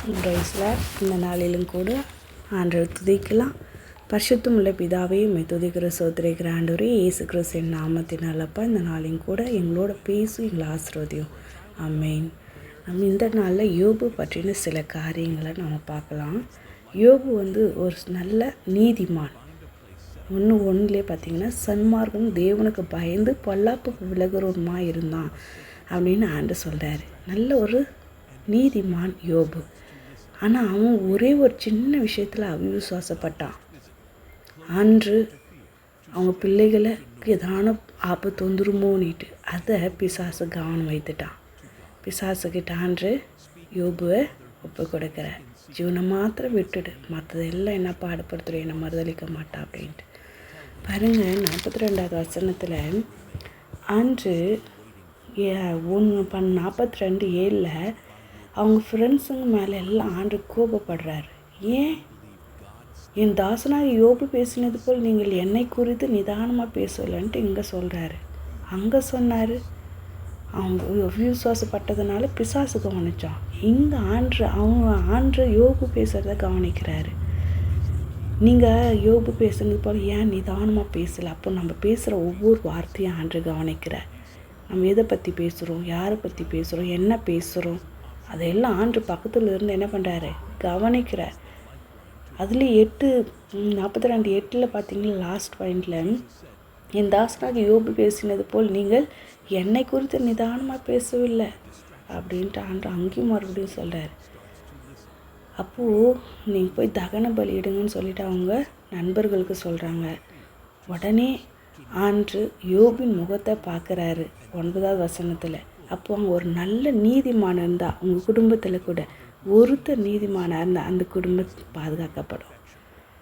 பிரைஸ்லார். இந்த நாளிலும் கூட ஆண்டவர் துதிக்கலாம். பரிசுத்தமுள்ள பிதாவே உம்மை துதிக்கிற சோத்திரிக்கிற ஆண்டவரே, இயேசு கிறிஸ்துவின் நாமத்தினாலப்பா இந்த நாளையும் கூட எங்களோட பேசி எங்களை ஆசீர்வதியும். ஆமென். நம்ம இந்த நாளில் யோபு பற்றின சில காரியங்களை நம்ம பார்க்கலாம். யோபு ஒரு நல்ல நீதிமான். ஒன்றுலேயே பார்த்திங்கன்னா, சன்மார்க்கம் தேவனுக்கு பயந்து பொல்லாப்புக்கு விலகுறவருமா இருந்தான் அப்படின்னு ஆண்டவர் சொல்கிறாரு. நல்ல ஒரு நீதிமான் யோபு. ஆனால் அவன் ஒரே ஒரு சின்ன விஷயத்தில் அவிசுவாசப்பட்டான். அன்று அவங்க பிள்ளைகளுக்கு எதான ஆபத்து வந்துருமோன்னுட்டு அதை பிசாசு கவனம் வைத்துட்டான். பிசாசுக்கிட்ட அன்று யோபுவை ஒப்பு கொடுக்குற, ஜீவனை மாத்திரம் விட்டுடு, மற்றதெல்லாம் என்ன பாடுபடுத்துகிறோம், என்னை மறுதளிக்க மாட்டான் அப்படின்ட்டு. பாருங்கள், 42வது வசனத்தில் அன்று 42:7 அவங்க ஃப்ரெண்ட்ஸுங்க மேலே எல்லாம் ஆண்டு கோபப்படுறாரு. ஏன் என் தாசனாக யோபு பேசினது போல் நீங்கள் என்னை குறித்து நிதானமாக பேசலன்ட்டு இங்கே சொல்கிறாரு. அங்கே சொன்னார் அவங்க விசுவாசப்பட்டதுனால பிசாசு கவனித்தான். இங்கே ஆண்டு யோபு பேசுகிறத கவனிக்கிறாரு. நீங்கள் யோபு பேசுனது போல் ஏன் நிதானமாக பேசலை? அப்போ நம்ம பேசுகிற ஒவ்வொரு வார்த்தையும் ஆண்டு கவனிக்கிறார். நம்ம எதை பற்றி பேசுகிறோம், யாரை பற்றி பேசுகிறோம், என்ன பேசுகிறோம், அதையெல்லாம் ஆண்டு பக்கத்தில் இருந்து என்ன பண்ணுறாரு, கவனிக்கிறார். அதுலேயும் 42:8 பார்த்தீங்கன்னா, லாஸ்ட் பாயிண்டில் என் தாசனாக யோபு பேசினது போல் நீங்கள் என்னை குறித்து நிதானமாக பேசவில்லை அப்படின்ட்டு ஆண்டு அங்கேயும் மறுபடியும் சொல்கிறார். அப்போது நீங்கள் போய் தகன பலி இடுங்கன்னு சொல்லிவிட்டு அவங்க நண்பர்களுக்கு சொல்கிறாங்க. உடனே ஆண்டு யோபின் முகத்தை பார்க்குறாரு 9வது வசனத்தில். அப்போ அவங்க ஒரு நல்ல நீதிமான் இருந்தால் உங்கள் குடும்பத்தில் கூட ஒருத்தர் நீதிமானாக இருந்தால் அந்த குடும்பம் பாதுகாக்கப்படும்.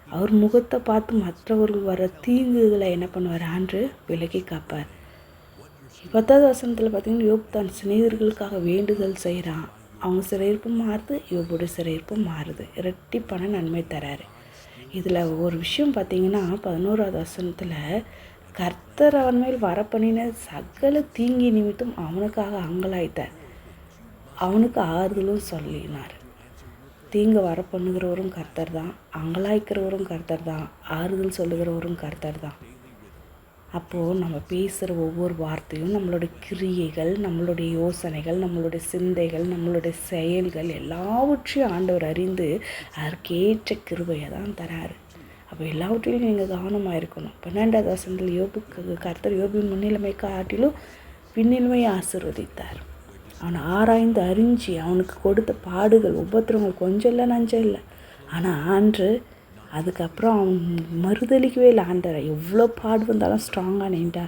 அவர் முகத்தை பார்த்து மற்றவர்கள் வர தீங்குகளை என்ன பண்ணுவார், ஆண்டு விலக்கி காப்பார். 10வது வசனத்தில் பார்த்திங்கன்னா, யோபு தன் சிநேகிதர்களுக்காக வேண்டுதல் செய்கிறான். அவங்க சிறையிருப்பும் மாறுது, யோபுடைய சிறையிருப்பும் மாறுது. இரட்டிப்பான நன்மை தராரு. இதில் ஒரு விஷயம் பார்த்திங்கன்னா, 11வது வசனத்தில் கர்த்தர் அவன் மேல் வரப்பண்ணின சகல தீங்கி நிமித்தம் அவனுக்காக அங்கலாய்த்தார், அவனுக்கு ஆறுதலும் சொல்லினார். தீங்கு வரப்பண்ணுகிறவரும் கர்த்தர் தான், அங்கலாய்க்கிறவரும் கர்த்தர் தான், ஆறுதல் சொல்லுகிறவரும் கர்த்தர் தான். அப்போது நம்ம பேசுகிற ஒவ்வொரு வார்த்தையும் நம்மளுடைய கிரியைகள், நம்மளுடைய யோசனைகள், நம்மளுடைய சிந்தைகள், நம்மளுடைய செயல்கள் எல்லாவற்றையும் ஆண்டவர் அறிந்து அதற்கேற்ற கிருபையை தான் தராரு. அப்போ எல்லாவற்றிலையும் நீங்கள் கவனமாக இருக்கணும். 12வது வசனத்தில் யோபுக்கு கர்த்தர் யோபின் முன்னிலைமை காட்டிலும் பின்னிலைமையை ஆசீர்வதித்தார். அவனை ஆராய்ந்து அறிஞ்சு அவனுக்கு கொடுத்த பாடுகள் உபத்திரங்கள் கொஞ்சம் இல்லை நஞ்சம் இல்லை. ஆனால் ஆண்டு அதுக்கப்புறம் அவன் மறுதளிக்கவே இல்லை. ஆண்டரை எவ்வளோ பாடு வந்தாலும் ஸ்ட்ராங்காக நின்றா.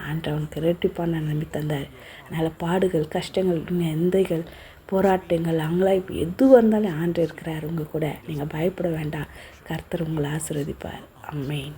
ஆண்டு அவனுக்கு ரெட்டிப்பான நம்பி தந்தார். அதனால் பாடுகள், கஷ்டங்கள், எந்தைகள், போராட்டங்கள், அங்கலாய்ப்பு எது வந்தாலும் ஆண்டு இருக்கிறார் உங்கள் கூட. நீங்கள் பயப்பட வேண்டாம். கர்த்தர் உங்களை ஆசீர்வதிப்பார். ஆமென்.